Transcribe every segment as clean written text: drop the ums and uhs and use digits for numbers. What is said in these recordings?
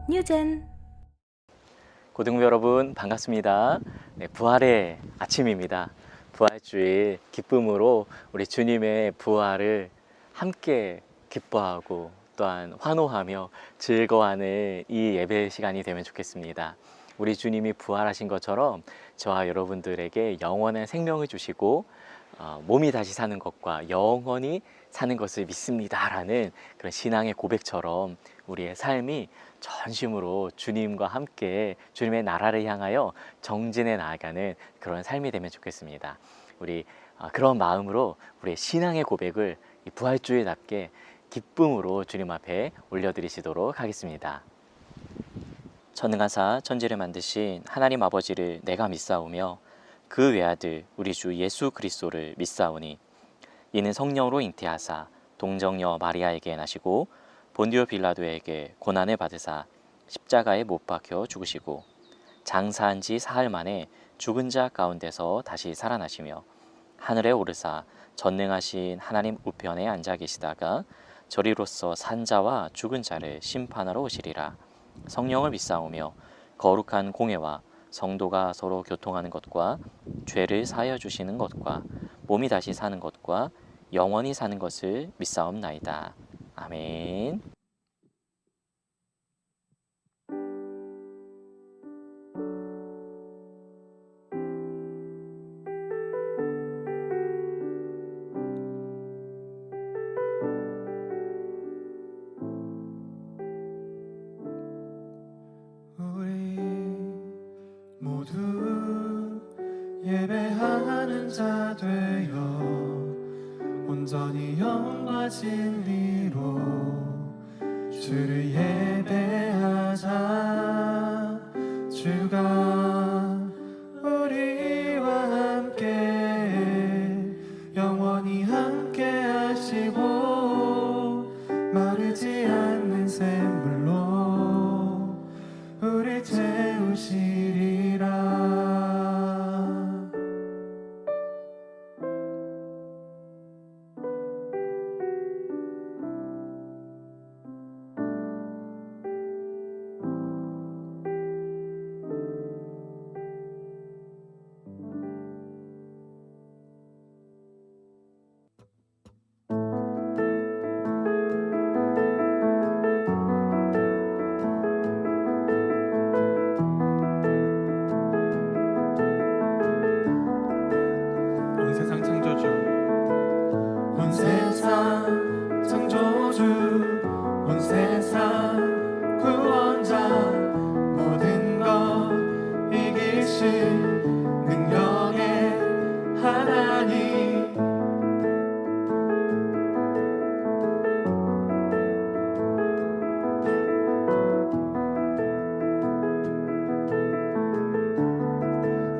뉴젠. 고등부 여러분 반갑습니다. 네, 부활의 아침입니다. 부활주일 기쁨으로 우리 주님의 부활을 함께 기뻐하고 또한 환호하며 즐거워하는 이 예배 시간이 되면 좋겠습니다. 우리 주님이 부활하신 것처럼 저와 여러분들에게 영원한 생명을 주시고 몸이 다시 사는 것과 영원히 사는 것을 믿습니다라는 그런 신앙의 고백처럼 우리의 삶이 전심으로 주님과 함께 주님의 나라를 향하여 정진해 나아가는 그런 삶이 되면 좋겠습니다. 우리 그런 마음으로 우리의 신앙의 고백을 이 부활주일답게 기쁨으로 주님 앞에 올려드리시도록 하겠습니다. 전능하사 천지를 만드신 하나님 아버지를 내가 믿사오며 그 외아들 우리 주 예수 그리스도를 믿사오니 이는 성령으로 잉태하사 동정녀 마리아에게 나시고 본디오 빌라도에게 고난을 받으사 십자가에 못 박혀 죽으시고 장사한 지 사흘 만에 죽은 자 가운데서 다시 살아나시며 하늘에 오르사 전능하신 하나님 우편에 앉아 계시다가 저리로서 산 자와 죽은 자를 심판하러 오시리라. 성령을 믿사오며 거룩한 공회와 성도가 서로 교통하는 것과 죄를 사하여 주시는 것과 몸이 다시 사는 것과 영원히 사는 것을 믿사옵나이다. 아멘. 모두 예배하는 자 되어 온전히 영과 진리로 주를 예배하자. 주가 우리와 함께 영원히 함께 하시고 마르지 않는 샘물로 우리 채우시리라. 온 세상 창조주, 온 세상 구원자, 모든 것 이기신 능력의 하나님,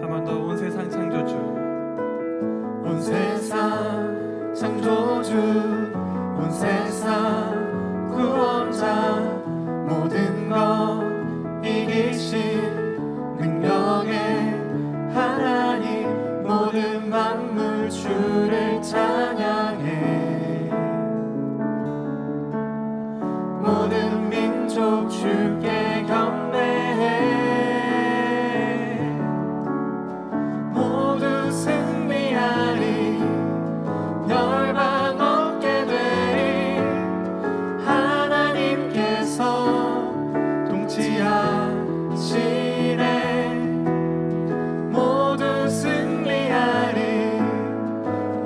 한 번 더. 온 세상 창조주, 온 세상 창조주, 온 세상 구원자, 모든 것 이기신 능력의 하나님, 모든 만물 주를 찬양해. 모든 민족 주께 경배해. 모두 승리하리, 열방 얻게 되리. 하나님께서 통치하시네. 모두 승리하리,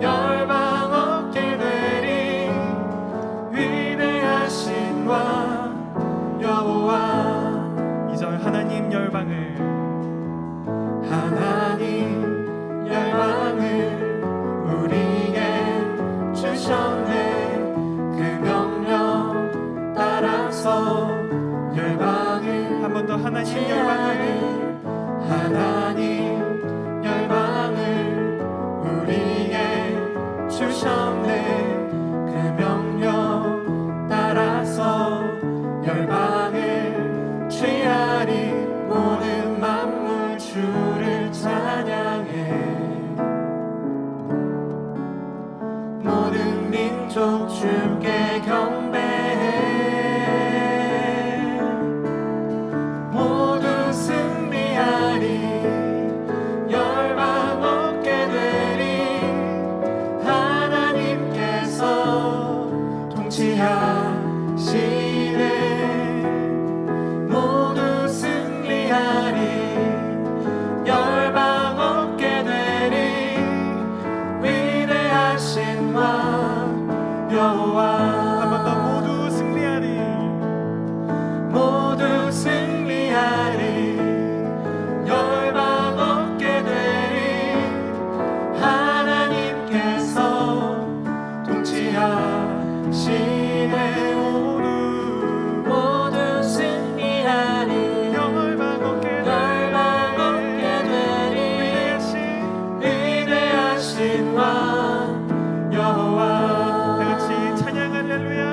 열방 얻게 되리. 위대하신 왕 여호와. 2절 하나님 열방을, 하나님 열방을 우리에게 주셨네. 그 명령 따라서 열방을, 한 번 더. 하나님 열방을, 하나님 열방을 우리에게 주셨네. 그 명령 따라서 열방을 취하리. 모든 만물 주를 찬양해. 모든 민족 주께 경배해. 여호와 한 번 더 모두 승리하리 모두 승리하리 열방 얻게 되리 하나님께서 통치하시네 모두 승리하리 열방 얻게 열방 얻게 되리 위대하신 왕 여호와 다 같이 찬양 할렐루야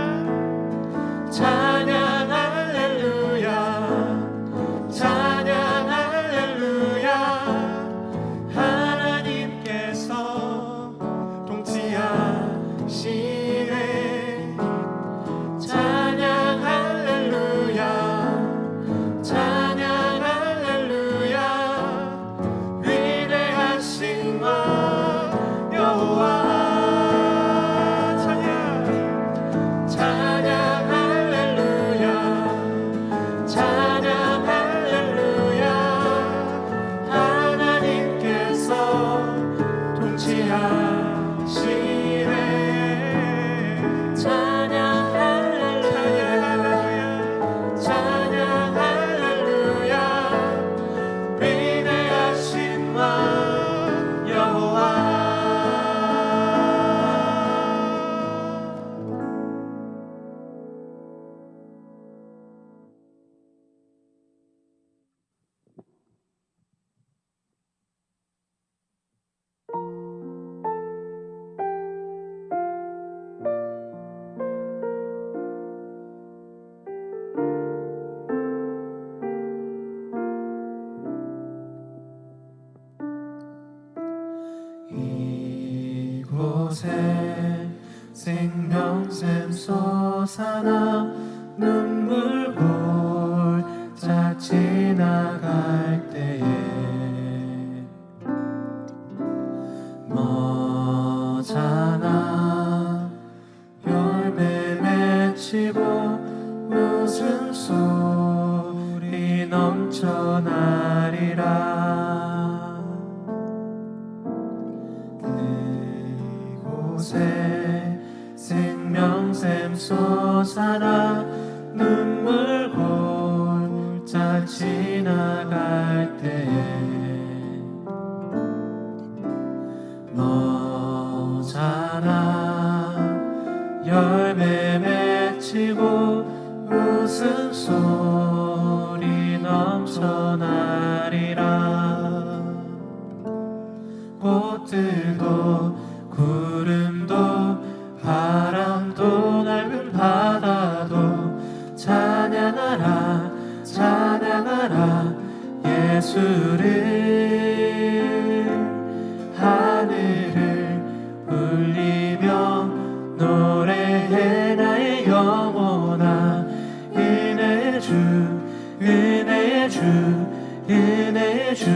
찬양 할렐루야 찬양 할렐루야 하나님께서 통치하시네 찬양 할렐루야 찬양 할렐루야 위대하신 왕 여호와 찬양 할렐루야 찬양 할렐루야 하나님께서 통치하시네 찬양 할렐루야 찬양 할렐루야 위대하신 왕 여호와 이곳에 생명샘 솟아나 눈물 골짜 지나갈 때에 머잖아 열매 맺히고 웃음소리 넘쳐나리라 그곳에 생명샘 솟아나 눈물 골짜 지나갈 때에 너잖아 열매 맺히고 웃음소리 넘쳐나리라 꽃들도 구름도 바람도 넓은 바다도 찬양하라 찬양하라 예수를 하늘을 울리며 노래해 나의 영혼아 은혜의 주 은혜의 주 은혜의 주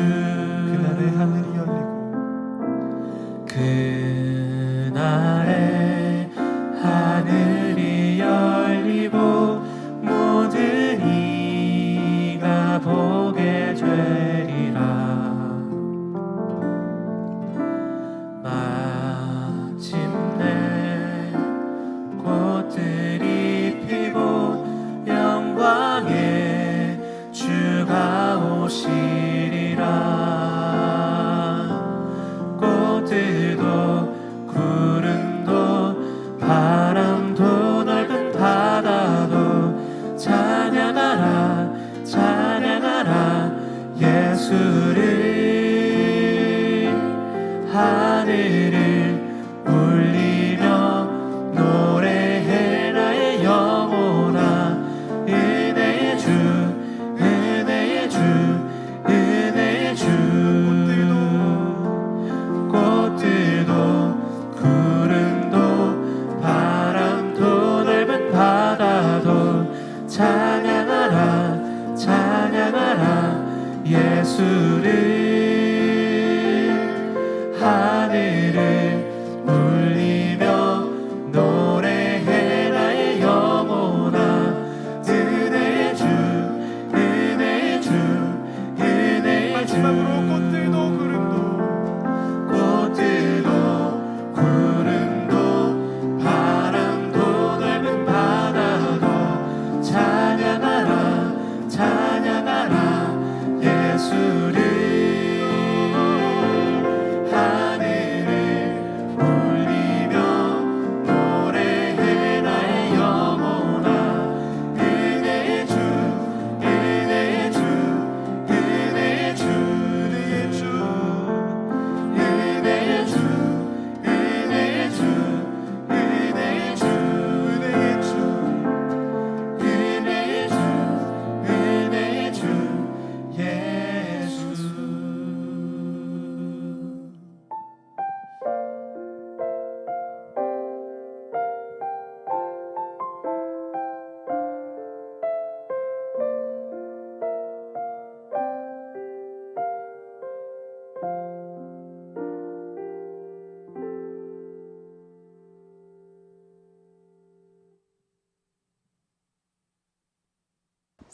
그날의 하늘이 열리고 그날에 하늘이 열리고 모든 이가 보게 되리라 마침내 꽃들이 피고 영광의 주가 오시리라 꽃들도 구름도 바람도 넓은 바다도 찬양하라 찬양하라 예수를 하늘을 울리며 노래해 나의 영혼아 은혜의 주 은혜의 주 은혜의 주 꽃들도 구름도 바람도 넓은 바다도 찬양하라 찬양하라 예수를 하늘을 울리며 노래해 나의 영혼아 은혜의 주 은혜의 주 은혜의 주 마지막으로 꽃들도 구름도 꽃들도 구름도 바람도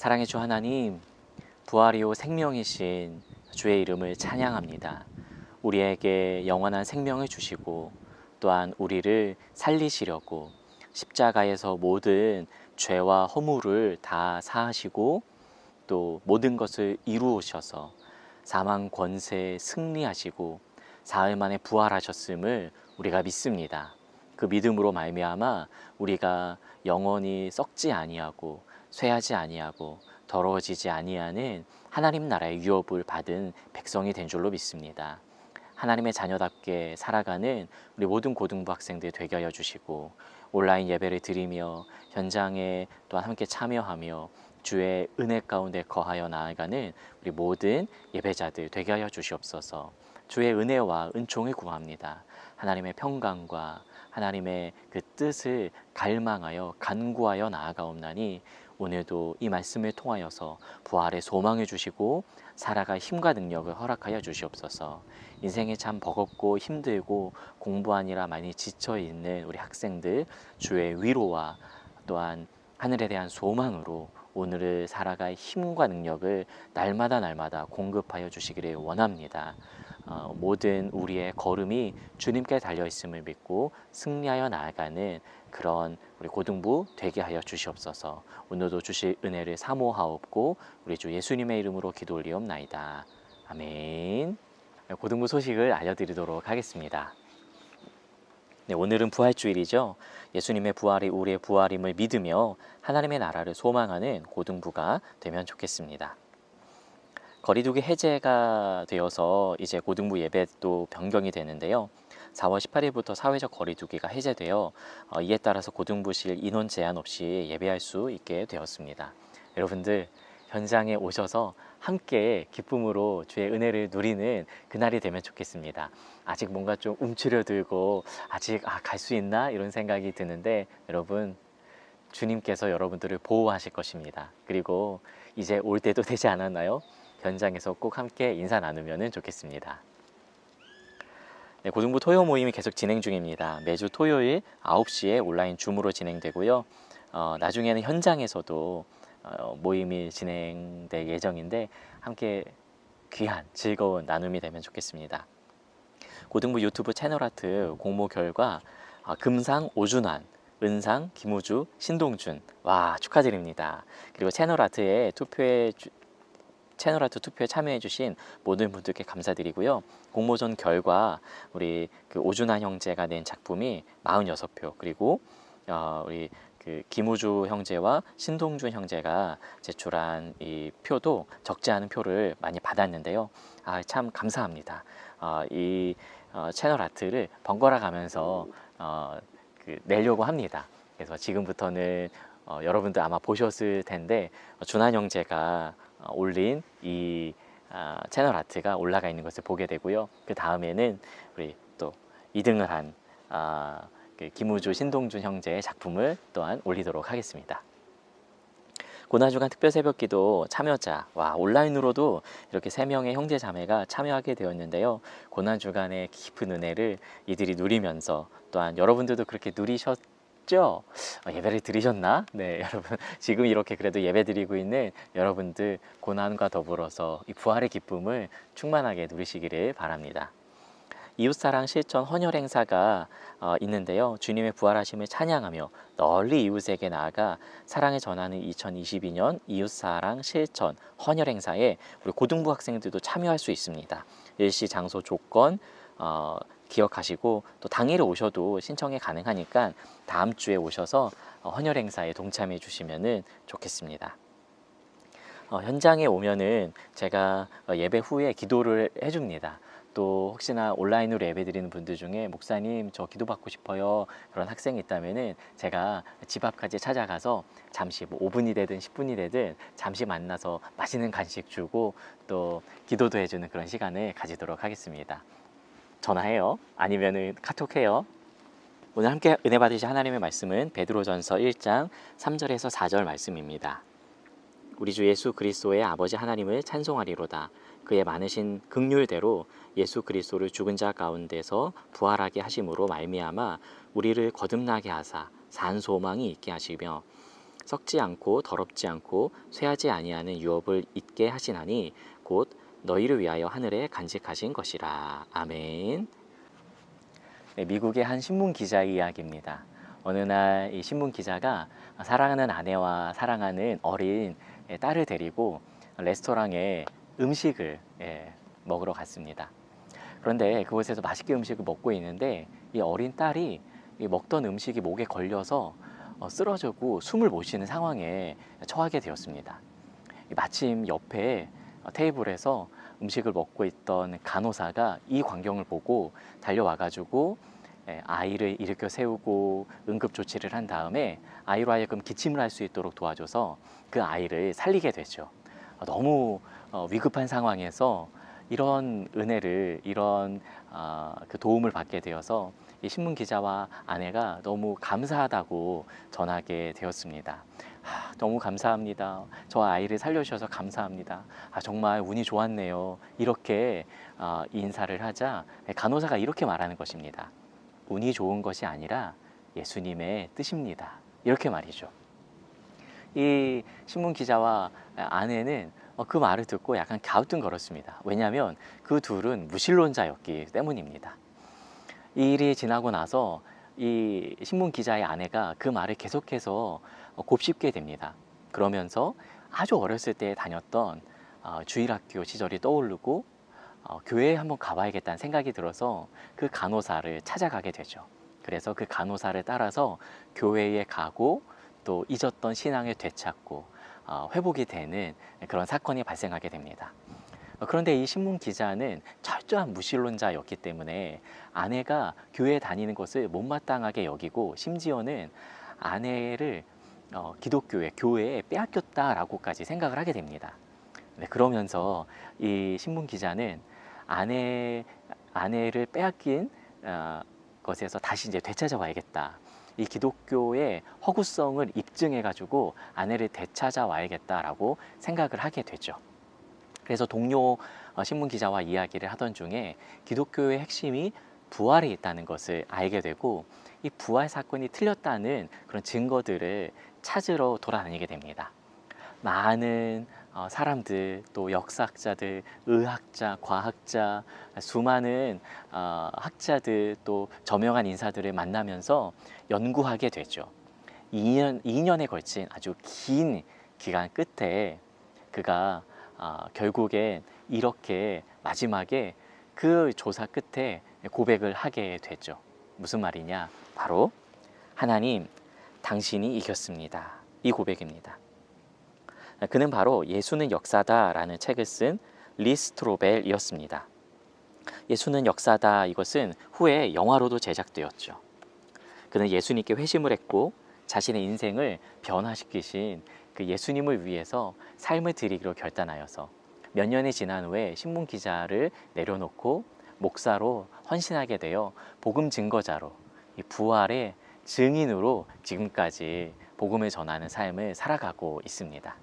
사랑의 주 하나님, 부활이요 생명이신 주의 이름을 찬양합니다. 우리에게 영원한 생명을 주시고 또한 우리를 살리시려고 십자가에서 모든 죄와 허물을 다 사하시고 또 모든 것을 이루으셔서 사망 권세에 승리하시고 사흘 만에 부활하셨음을 우리가 믿습니다. 그 믿음으로 말미암아 우리가 영원히 썩지 아니하고 쇠하지 아니하고 더러워지지 아니하는 하나님 나라의 유업을 받은 백성이 된 줄로 믿습니다. 하나님의 자녀답게 살아가는 우리 모든 고등부 학생들 되게 하여 주시고 온라인 예배를 드리며 현장에 또한 함께 참여하며 주의 은혜 가운데 거하여 나아가는 우리 모든 예배자들 되게 하여 주시옵소서. 주의 은혜와 은총을 구합니다. 하나님의 평강과 하나님의 그 뜻을 갈망하여 간구하여 나아가옵나니 오늘도 이 말씀을 통하여서 부활의 소망을 주시고 살아갈 힘과 능력을 허락하여 주시옵소서. 인생이 참 버겁고 힘들고 공부하느라 많이 지쳐있는 우리 학생들 주의 위로와 또한 하늘에 대한 소망으로 오늘을 살아갈 힘과 능력을 날마다 공급하여 주시기를 원합니다. 모든 우리의 걸음이 주님께 달려있음을 믿고 승리하여 나아가는 그런 우리 고등부 되게 하여 주시옵소서. 오늘도 주실 은혜를 사모하옵고 우리 주 예수님의 이름으로 기도 올리옵나이다. 아멘. 고등부 소식을 알려드리도록 하겠습니다. 네, 오늘은 부활주일이죠. 예수님의 부활이 우리의 부활임을 믿으며 하나님의 나라를 소망하는 고등부가 되면 좋겠습니다. 거리두기 해제가 되어서 이제 고등부 예배도 변경이 되는데요. 4월 18일부터 사회적 거리두기가 해제되어 이에 따라서 고등부실 인원 제한 없이 예배할 수 있게 되었습니다. 여러분들 현장에 오셔서 함께 기쁨으로 주의 은혜를 누리는 그날이 되면 좋겠습니다. 아직 뭔가 좀 움츠려들고 아직 갈 수 있나 이런 생각이 드는데 여러분 주님께서 여러분들을 보호하실 것입니다. 그리고 이제 올 때도 되지 않았나요? 현장에서 꼭 함께 인사 나누면 좋겠습니다. 네, 고등부 토요 모임이 계속 진행 중입니다. 매주 토요일 9시에 온라인 줌으로 진행되고요. 나중에는 현장에서도 모임이 진행될 예정인데 함께 귀한 즐거운 나눔이 되면 좋겠습니다. 고등부 유튜브 채널 아트 공모 결과 금상 오준환, 은상 김우주, 신동준 와 축하드립니다. 그리고 채널 아트 투표에 참여해 주신 모든 분들께 감사드리고요. 공모전 결과 우리 그 오준환 형제가 낸 작품이 46표 그리고 우리 그 김우주 형제와 신동준 형제가 제출한 이 표도 적지 않은 표를 많이 받았는데요. 참 감사합니다. 이 채널 아트를 번갈아 가면서 내려고 합니다. 그래서 지금부터는 여러분들 아마 보셨을 텐데 준환 형제가 올린 이 채널 아트가 올라가 있는 것을 보게 되고요. 그 다음에는 우리 또 2등을 한 김우주, 신동준 형제의 작품을 또한 올리도록 하겠습니다. 고난주간 특별새벽기도 참여자, 온라인으로도 이렇게 3명의 형제 자매가 참여하게 되었는데요. 고난주간의 깊은 은혜를 이들이 누리면서 또한 여러분들도 그렇게 누리셨죠? 예배를 드리셨나? 네, 여러분 지금 이렇게 그래도 예배 드리고 있는 여러분들 고난과 더불어서 이 부활의 기쁨을 충만하게 누리시기를 바랍니다. 이웃사랑 실천 헌혈 행사가 있는데요. 주님의 부활하심을 찬양하며 널리 이웃에게 나아가 사랑을 전하는 2022년 이웃사랑 실천 헌혈 행사에 우리 고등부 학생들도 참여할 수 있습니다. 일시 장소 조건 기억하시고 또 당일에 오셔도 신청이 가능하니까 다음 주에 오셔서 헌혈 행사에 동참해 주시면 좋겠습니다. 현장에 오면은 제가 예배 후에 기도를 해줍니다. 또 혹시나 온라인으로 예배 드리는 분들 중에 목사님 저 기도받고 싶어요 그런 학생이 있다면은 제가 집 앞까지 찾아가서 잠시 5분이 되든 10분이 되든 잠시 만나서 맛있는 간식 주고 또 기도도 해주는 그런 시간을 가지도록 하겠습니다. 전화해요. 아니면은 카톡해요. 오늘 함께 은혜 받으실 하나님의 말씀은 베드로전서 1장 3절에서 4절 말씀입니다. 우리 주 예수 그리스도의 아버지 하나님을 찬송하리로다. 그의 많으신 긍휼대로 예수 그리스도를 죽은 자 가운데서 부활하게 하심으로 말미암아 우리를 거듭나게 하사 산 소망이 있게 하시며 썩지 않고 더럽지 않고 쇠하지 아니하는 유업을 잊게 하시나니 곧 너희를 위하여 하늘에 간직하신 것이라. 아멘. 네, 미국의 한 신문 기자의 이야기입니다. 어느 날 이 신문 기자가 사랑하는 아내와 사랑하는 어린 딸을 데리고 레스토랑에 음식을 먹으러 갔습니다. 그런데 그곳에서 맛있게 음식을 먹고 있는데 이 어린 딸이 이 먹던 음식이 목에 걸려서 쓰러지고 숨을 못 쉬는 상황에 처하게 되었습니다. 마침 옆에 테이블에서 음식을 먹고 있던 간호사가 이 광경을 보고 달려와가지고 아이를 일으켜 세우고 응급조치를 한 다음에 아이로 하여금 기침을 할 수 있도록 도와줘서 그 아이를 살리게 되죠. 너무 위급한 상황에서 이런 은혜를, 이런 그 도움을 받게 되어서 이 신문 기자와 아내가 너무 감사하다고 전하게 되었습니다. 너무 감사합니다. 저 아이를 살려주셔서 감사합니다. 정말 운이 좋았네요. 이렇게 인사를 하자 간호사가 이렇게 말하는 것입니다. 운이 좋은 것이 아니라 예수님의 뜻입니다. 이렇게 말이죠. 이 신문 기자와 아내는 그 말을 듣고 약간 갸우뚱거렸습니다. 왜냐하면 그 둘은 무신론자였기 때문입니다. 이 일이 지나고 나서 이 신문 기자의 아내가 그 말을 계속해서 곱씹게 됩니다. 그러면서 아주 어렸을 때 다녔던 주일학교 시절이 떠오르고 교회에 한번 가봐야겠다는 생각이 들어서 그 간호사를 찾아가게 되죠. 그래서 그 간호사를 따라서 교회에 가고 또 잊었던 신앙을 되찾고 회복이 되는 그런 사건이 발생하게 됩니다. 그런데 이 신문 기자는 철저한 무신론자였기 때문에 아내가 교회에 다니는 것을 못마땅하게 여기고 심지어는 아내를 기독교회, 교회에 빼앗겼다라고까지 생각을 하게 됩니다. 그러면서 이 신문 기자는 아내를 빼앗긴 것에서 다시 이제 되찾아와야겠다. 이 기독교의 허구성을 입증해가지고 아내를 되찾아와야겠다라고 생각을 하게 되죠. 그래서 동료 신문 기자와 이야기를 하던 중에 기독교의 핵심이 부활에 있다는 것을 알게 되고 이 부활 사건이 틀렸다는 그런 증거들을 찾으러 돌아다니게 됩니다. 많은 사람들, 또 역사학자들, 의학자, 과학자, 수많은 학자들, 또 저명한 인사들을 만나면서 연구하게 되죠. 2년에 걸친 아주 긴 기간 끝에 그가 결국엔 이렇게 마지막에 그 조사 끝에 고백을 하게 되죠. 무슨 말이냐? 바로 하나님, 당신이 이겼습니다. 이 고백입니다. 그는 바로 예수는 역사다 라는 책을 쓴 리 스트로벨이었습니다. 예수는 역사다, 이것은 후에 영화로도 제작되었죠. 그는 예수님께 회심을 했고 자신의 인생을 변화시키신 그 예수님을 위해서 삶을 드리기로 결단하여서 몇 년이 지난 후에 신문 기자를 내려놓고 목사로 헌신하게 되어 복음 증거자로, 이 부활의 증인으로 지금까지 복음을 전하는 삶을 살아가고 있습니다.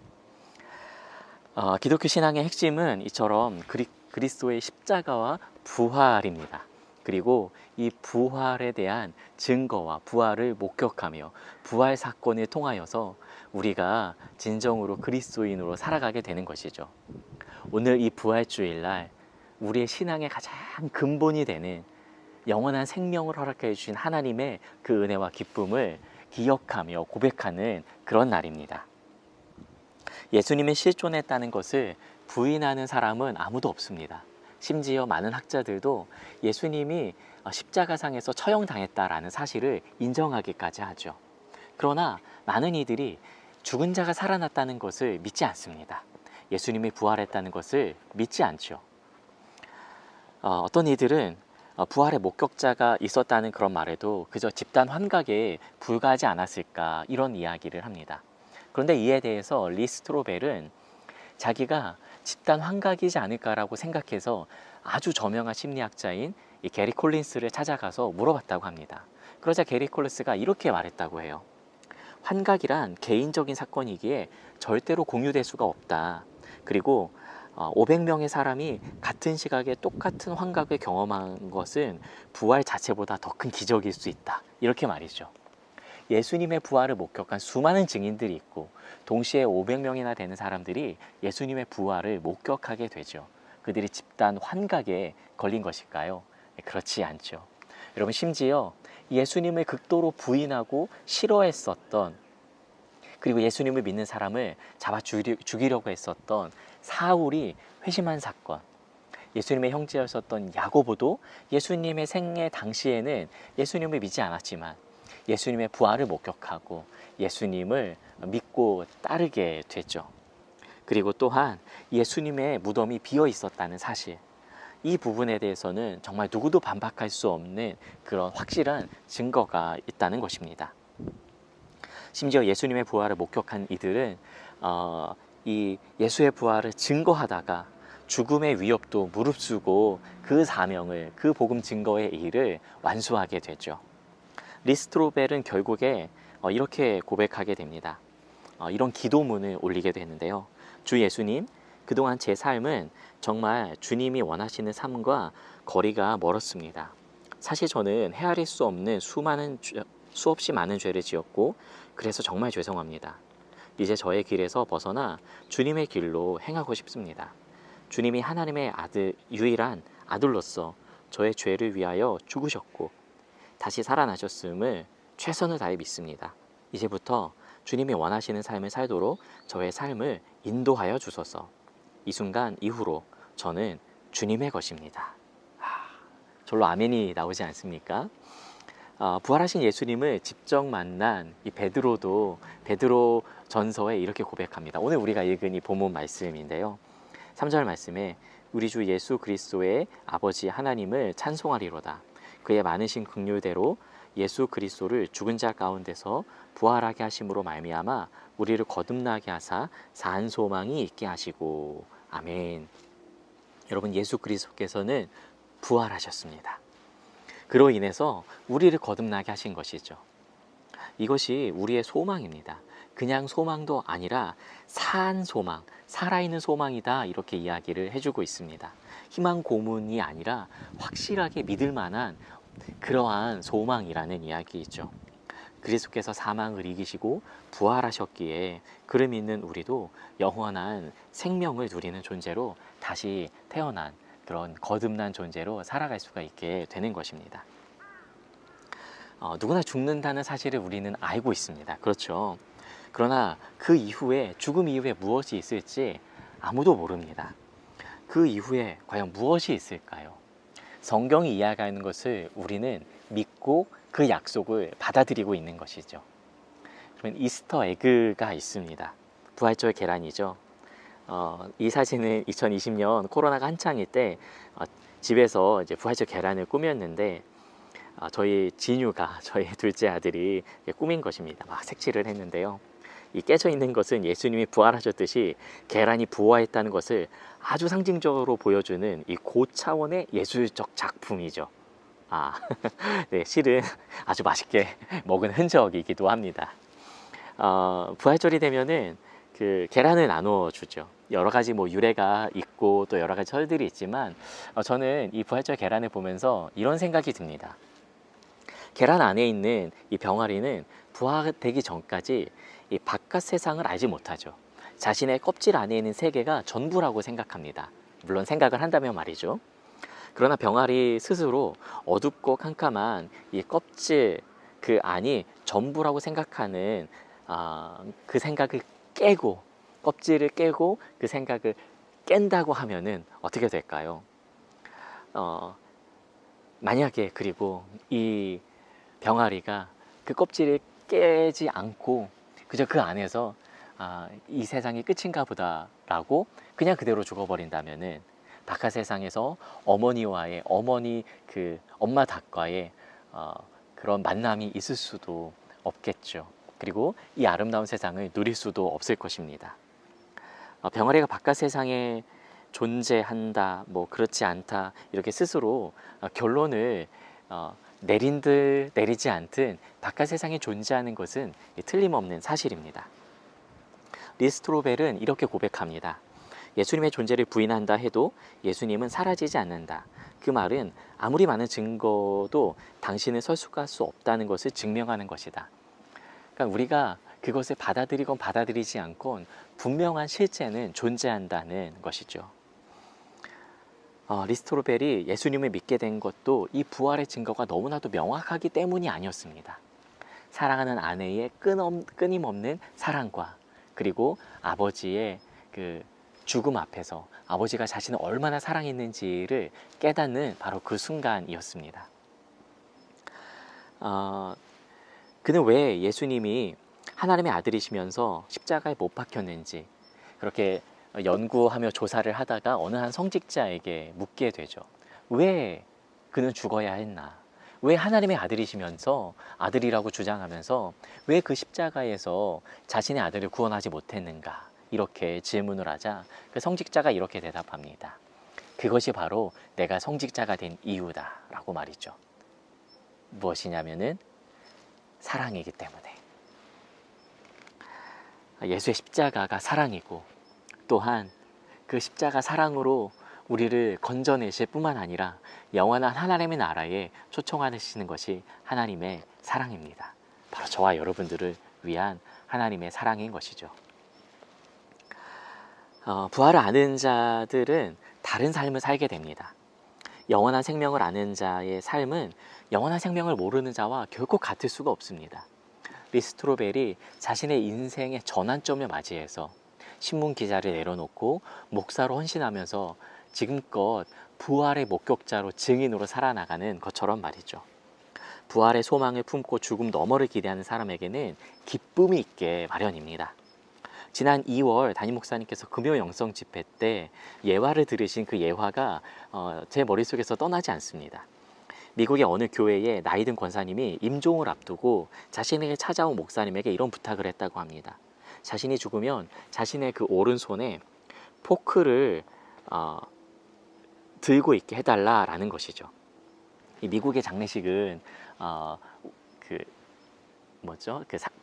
기독교 신앙의 핵심은 이처럼 그리스도의 십자가와 부활입니다. 그리고 이 부활에 대한 증거와 부활을 목격하며 부활 사건을 통하여서 우리가 진정으로 그리스도인으로 살아가게 되는 것이죠. 오늘 이 부활주일날 우리의 신앙의 가장 근본이 되는 영원한 생명을 허락해 주신 하나님의 그 은혜와 기쁨을 기억하며 고백하는 그런 날입니다. 예수님이 실존했다는 것을 부인하는 사람은 아무도 없습니다. 심지어 많은 학자들도 예수님이 십자가상에서 처형당했다라는 사실을 인정하기까지 하죠. 그러나 많은 이들이 죽은 자가 살아났다는 것을 믿지 않습니다. 예수님이 부활했다는 것을 믿지 않죠. 어떤 이들은 부활의 목격자가 있었다는 그런 말에도 그저 집단 환각에 불과하지 않았을까, 이런 이야기를 합니다. 그런데 이에 대해서 리 스트로벨은 자기가 집단 환각이지 않을까라고 생각해서 아주 저명한 심리학자인 이 게리 콜린스를 찾아가서 물어봤다고 합니다. 그러자 게리 콜린스가 이렇게 말했다고 해요. 환각이란 개인적인 사건이기에 절대로 공유될 수가 없다. 그리고 500명의 사람이 같은 시각에 똑같은 환각을 경험한 것은 부활 자체보다 더 큰 기적일 수 있다. 이렇게 말이죠. 예수님의 부활을 목격한 수많은 증인들이 있고 동시에 500명이나 되는 사람들이 예수님의 부활을 목격하게 되죠. 그들이 집단 환각에 걸린 것일까요? 그렇지 않죠. 여러분, 심지어 예수님을 극도로 부인하고 싫어했었던, 그리고 예수님을 믿는 사람을 잡아 죽이려고 했었던 사울이 회심한 사건, 예수님의 형제였었던 야고보도 예수님의 생애 당시에는 예수님을 믿지 않았지만 예수님의 부활을 목격하고 예수님을 믿고 따르게 됐죠. 그리고 또한 예수님의 무덤이 비어 있었다는 사실, 이 부분에 대해서는 정말 누구도 반박할 수 없는 그런 확실한 증거가 있다는 것입니다. 심지어 예수님의 부활을 목격한 이들은 이 예수의 부활을 증거하다가 죽음의 위협도 무릅쓰고 그 사명을, 그 복음 증거의 일을 완수하게 되죠. 리스트로벨은 결국에 이렇게 고백하게 됩니다. 이런 기도문을 올리게 되는데요. 주 예수님, 그동안 제 삶은 정말 주님이 원하시는 삶과 거리가 멀었습니다. 사실 저는 헤아릴 수 없는 수없이 많은 죄를 지었고 그래서 정말 죄송합니다. 이제 저의 길에서 벗어나 주님의 길로 행하고 싶습니다. 주님이 하나님의 유일한 아들로서 저의 죄를 위하여 죽으셨고 다시 살아나셨음을 최선을 다해 믿습니다. 이제부터 주님이 원하시는 삶을 살도록 저의 삶을 인도하여 주소서. 이 순간 이후로 저는 주님의 것입니다. 절로 아멘이 나오지 않습니까? 부활하신 예수님을 직접 만난 이 베드로도 베드로 전서에 이렇게 고백합니다. 오늘 우리가 읽은 이 본문 말씀인데요. 3절 말씀에 우리 주 예수 그리스도의 아버지 하나님을 찬송하리로다. 그의 많으신 긍휼대로 예수 그리스도를 죽은 자 가운데서 부활하게 하심으로 말미암아 우리를 거듭나게 하사 산 소망이 있게 하시고. 아멘. 여러분, 예수 그리스도께서는 부활하셨습니다. 그로 인해서 우리를 거듭나게 하신 것이죠. 이것이 우리의 소망입니다. 그냥 소망도 아니라 산 소망, 살아있는 소망이다, 이렇게 이야기를 해주고 있습니다. 희망 고문이 아니라 확실하게 믿을 만한 그러한 소망이라는 이야기이죠. 그리스도께서 사망을 이기시고 부활하셨기에 그를 믿는 우리도 영원한 생명을 누리는 존재로 다시 태어난 그런 거듭난 존재로 살아갈 수가 있게 되는 것입니다. 누구나 죽는다는 사실을 우리는 알고 있습니다. 그렇죠. 그러나 그 이후에, 죽음 이후에 무엇이 있을지 아무도 모릅니다. 그 이후에 과연 무엇이 있을까요? 성경이 이야기하는 것을 우리는 믿고 그 약속을 받아들이고 있는 것이죠. 그러면 이스터 에그가 있습니다. 부활절 계란이죠. 이 사진은 2020년 코로나가 한창일 때 집에서 이제 부활절 계란을 꾸몄는데 저희 진유가, 저희 둘째 아들이 꾸민 것입니다. 막 색칠을 했는데요. 이 깨져 있는 것은 예수님이 부활하셨듯이 계란이 부활했다는 것을 아주 상징적으로 보여주는 이 고차원의 예술적 작품이죠. 네, 실은 아주 맛있게 먹은 흔적이기도 합니다. 부활절이 되면은 그 계란을 나누어 주죠. 여러 가지 유래가 있고 또 여러 가지 설들이 있지만 저는 이 부활절 계란을 보면서 이런 생각이 듭니다. 계란 안에 있는 이 병아리는 부활되기 전까지 이 바깥 세상을 알지 못하죠. 자신의 껍질 안에 있는 세계가 전부라고 생각합니다. 물론 생각을 한다면 말이죠. 그러나 병아리 스스로 어둡고 캄캄한 이 껍질 그 안이 전부라고 생각하는 그 생각을 깨고, 껍질을 깨고 그 생각을 깬다고 하면은 어떻게 될까요? 만약에 그리고 이 병아리가 그 껍질을 깨지 않고 그저 그 안에서 이 세상이 끝인가 보다라고 그냥 그대로 죽어버린다면은 바깥 세상에서 엄마 닭과의 그런 만남이 있을 수도 없겠죠. 그리고 이 아름다운 세상을 누릴 수도 없을 것입니다. 병아리가 바깥 세상에 존재한다, 그렇지 않다, 이렇게 스스로 결론을 내린들 내리지 않든 바깥 세상에 존재하는 것은 틀림없는 사실입니다. 리스트로벨은 이렇게 고백합니다. 예수님의 존재를 부인한다 해도 예수님은 사라지지 않는다. 그 말은 아무리 많은 증거도 당신을 설득할 수 없다는 것을 증명하는 것이다. 그러니까 우리가 그것을 받아들이건 받아들이지 않건 분명한 실제는 존재한다는 것이죠. 리스토로벨이 예수님을 믿게 된 것도 이 부활의 증거가 너무나도 명확하기 때문이 아니었습니다. 사랑하는 아내의 끊임없는 사랑과 그리고 아버지의 그 죽음 앞에서 아버지가 자신을 얼마나 사랑했는지를 깨닫는 바로 그 순간이었습니다. 그는 왜 예수님이 하나님의 아들이시면서 십자가에 못 박혔는지 그렇게 연구하며 조사를 하다가 어느 한 성직자에게 묻게 되죠. 왜 그는 죽어야 했나? 왜 하나님의 아들이시면서 아들이라고 주장하면서 왜 그 십자가에서 자신의 아들을 구원하지 못했는가? 이렇게 질문을 하자 그 성직자가 이렇게 대답합니다. 그것이 바로 내가 성직자가 된 이유다 라고 말이죠. 무엇이냐면은 사랑이기 때문에. 예수의 십자가가 사랑이고 또한 그 십자가 사랑으로 우리를 건져내실 뿐만 아니라 영원한 하나님의 나라에 초청하시는 것이 하나님의 사랑입니다. 바로 저와 여러분들을 위한 하나님의 사랑인 것이죠. 부활을 아는 자들은 다른 삶을 살게 됩니다. 영원한 생명을 아는 자의 삶은 영원한 생명을 모르는 자와 결코 같을 수가 없습니다. 리스토로벨이 자신의 인생의 전환점을 맞이해서 신문 기자를 내려놓고 목사로 헌신하면서 지금껏 부활의 목격자로 증인으로 살아나가는 것처럼 말이죠. 부활의 소망을 품고 죽음 너머를 기대하는 사람에게는 기쁨이 있게 마련입니다. 지난 2월 담임 목사님께서 금요 영성 집회 때 예화를 들으신 그 예화가 제 머릿속에서 떠나지 않습니다. 미국의 어느 교회에 나이든 권사님이 임종을 앞두고 자신에게 찾아온 목사님에게 이런 부탁을 했다고 합니다. 자신이 죽으면 자신의 그 오른손에 포크를 들고 있게 해달라라는 것이죠. 이 미국의 장례식은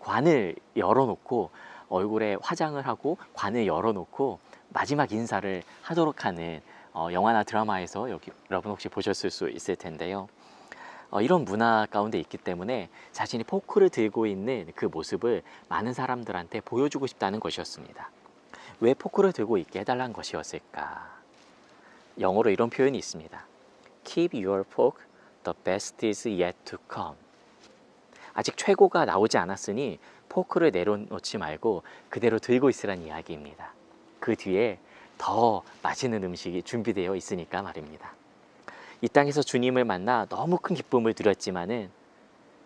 관을 열어놓고 얼굴에 화장을 하고 관을 열어놓고 마지막 인사를 하도록 하는 영화나 드라마에서 여러분 혹시 보셨을 수 있을 텐데요. 이런 문화 가운데 있기 때문에 자신이 포크를 들고 있는 그 모습을 많은 사람들한테 보여주고 싶다는 것이었습니다. 왜 포크를 들고 있게 해달라는 것이었을까? 영어로 이런 표현이 있습니다. Keep your fork, the best is yet to come. 아직 최고가 나오지 않았으니 포크를 내려놓지 말고 그대로 들고 있으란 이야기입니다. 그 뒤에 더 맛있는 음식이 준비되어 있으니까 말입니다. 이 땅에서 주님을 만나 너무 큰 기쁨을 누렸지만은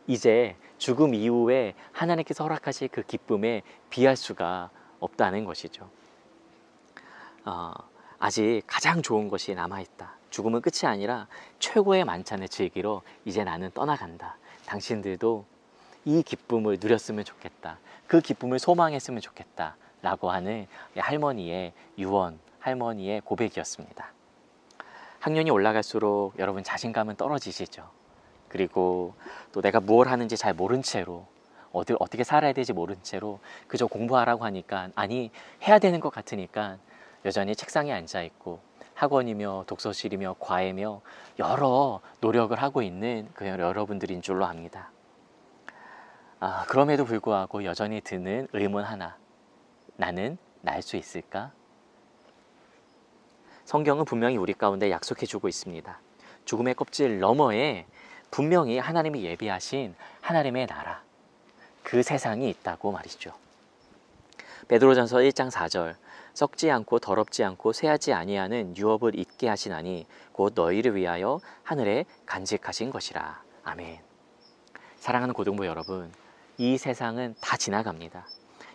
이제 죽음 이후에 하나님께서 허락하실 그 기쁨에 비할 수가 없다는 것이죠. 아직 가장 좋은 것이 남아있다. 죽음은 끝이 아니라 최고의 만찬을 즐기러 이제 나는 떠나간다. 당신들도 이 기쁨을 누렸으면 좋겠다. 그 기쁨을 소망했으면 좋겠다. 라고 하는 할머니의 유언, 할머니의 고백이었습니다. 학년이 올라갈수록 여러분 자신감은 떨어지시죠. 그리고 또 내가 무엇 하는지 잘 모른 채로 어떻게 살아야 될지 모른 채로 그저 공부하라고 하니까 아니 해야 되는 것 같으니까 여전히 책상에 앉아있고 학원이며 독서실이며 과외며 여러 노력을 하고 있는 그 여러분들인 줄로 압니다. 그럼에도 불구하고 여전히 드는 의문 하나. 나는 날 수 있을까? 성경은 분명히 우리 가운데 약속해주고 있습니다. 죽음의 껍질 너머에 분명히 하나님이 예비하신 하나님의 나라, 그 세상이 있다고 말이죠. 베드로전서 1장 4절 썩지 않고 더럽지 않고 쇠하지 아니하는 유업을 잊게 하시나니 곧 너희를 위하여 하늘에 간직하신 것이라. 아멘. 사랑하는 고등부 여러분, 이 세상은 다 지나갑니다.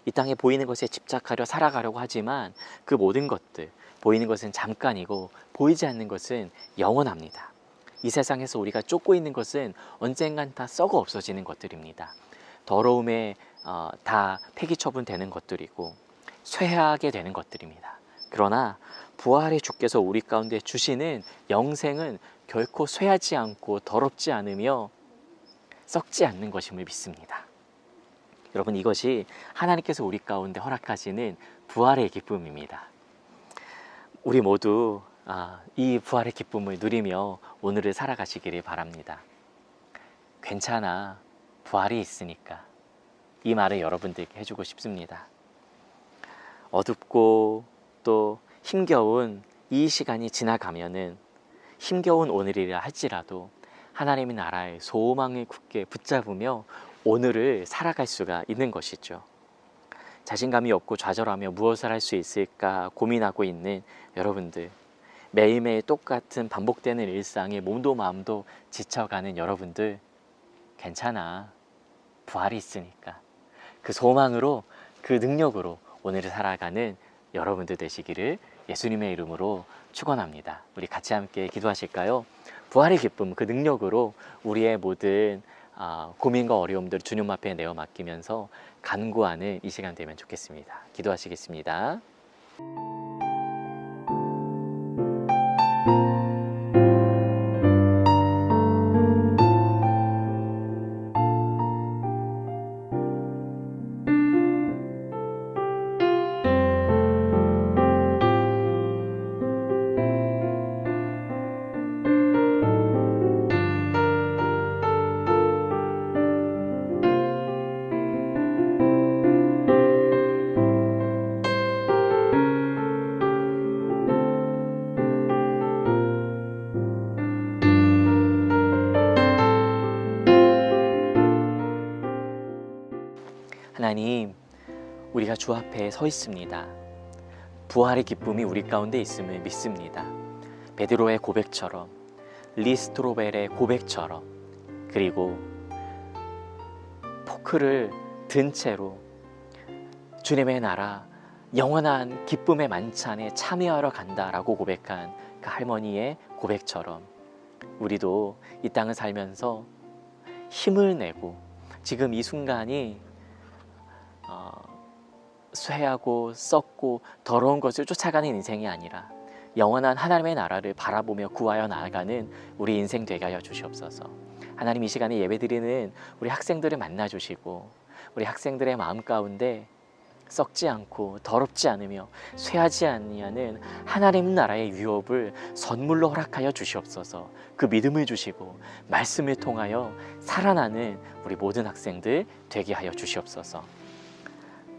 이 땅에 보이는 것에 집착하려 살아가려고 하지만 그 모든 것들, 보이는 것은 잠깐이고 보이지 않는 것은 영원합니다. 이 세상에서 우리가 쫓고 있는 것은 언젠간 다 썩어 없어지는 것들입니다. 더러움에 다 폐기 처분되는 것들이고 쇠하게 되는 것들입니다. 그러나 부활의 주께서 우리 가운데 주시는 영생은 결코 쇠하지 않고 더럽지 않으며 썩지 않는 것임을 믿습니다. 여러분, 이것이 하나님께서 우리 가운데 허락하시는 부활의 기쁨입니다. 우리 모두 이 부활의 기쁨을 누리며 오늘을 살아가시기를 바랍니다. 괜찮아, 부활이 있으니까. 이 말을 여러분들께 해주고 싶습니다. 어둡고 또 힘겨운 이 시간이 지나가면은 힘겨운 오늘이라 할지라도 하나님의 나라의 소망을 굳게 붙잡으며 오늘을 살아갈 수가 있는 것이죠. 자신감이 없고 좌절하며 무엇을 할 수 있을까 고민하고 있는 여러분들, 매일매일 똑같은 반복되는 일상에 몸도 마음도 지쳐가는 여러분들, 괜찮아. 부활이 있으니까. 그 소망으로, 그 능력으로 오늘을 살아가는 여러분들 되시기를 예수님의 이름으로 축원합니다. 우리 같이 함께 기도하실까요? 부활의 기쁨, 그 능력으로 우리의 모든 고민과 어려움들을 주님 앞에 내어 맡기면서 간구하는 이 시간 되면 좋겠습니다. 기도하시겠습니다. 하나님, 우리가 주 앞에 서 있습니다. 부활의 기쁨이 우리 가운데 있음을 믿습니다. 베드로의 고백처럼, 리스트로벨의 고백처럼, 그리고 포크를 든 채로 주님의 나라 영원한 기쁨의 만찬에 참여하러 간다라고 고백한 그 할머니의 고백처럼 우리도 이 땅을 살면서 힘을 내고 지금 이 순간이 쇠하고 썩고 더러운 것을 쫓아가는 인생이 아니라 영원한 하나님의 나라를 바라보며 구하여 나아가는 우리 인생 되게 하여 주시옵소서. 하나님, 이 시간에 예배드리는 우리 학생들을 만나주시고 우리 학생들의 마음 가운데 썩지 않고 더럽지 않으며 쇠하지 아니하는 하나님 나라의 유업을 선물로 허락하여 주시옵소서. 그 믿음을 주시고 말씀을 통하여 살아나는 우리 모든 학생들 되게 하여 주시옵소서.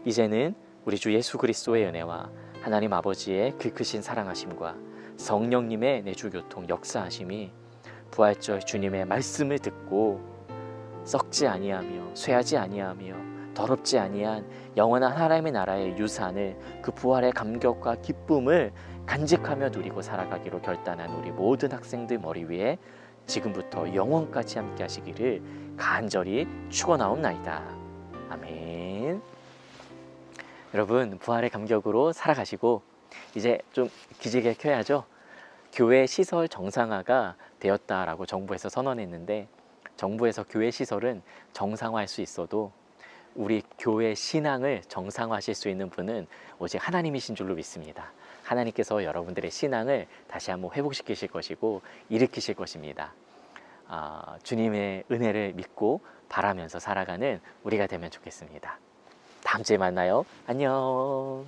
이제는 우리 주 예수 그리스도의 은혜와 하나님 아버지의 그 크신 사랑하심과 성령님의 내주교통 역사하심이 부활절 주님의 말씀을 듣고 썩지 아니하며 쇠하지 아니하며 더럽지 아니한 영원한 하나님의 나라의 유산을, 그 부활의 감격과 기쁨을 간직하며 누리고 살아가기로 결단한 우리 모든 학생들 머리 위에 지금부터 영원까지 함께 하시기를 간절히 축원하옵나이다. 아멘. 여러분, 부활의 감격으로 살아가시고 이제 좀 기지개 켜야죠. 교회 시설 정상화가 되었다라고 정부에서 선언했는데, 정부에서 교회 시설은 정상화할 수 있어도 우리 교회 신앙을 정상화하실 수 있는 분은 오직 하나님이신 줄로 믿습니다. 하나님께서 여러분들의 신앙을 다시 한번 회복시키실 것이고 일으키실 것입니다. 주님의 은혜를 믿고 바라면서 살아가는 우리가 되면 좋겠습니다. 다음 주에 만나요. 안녕.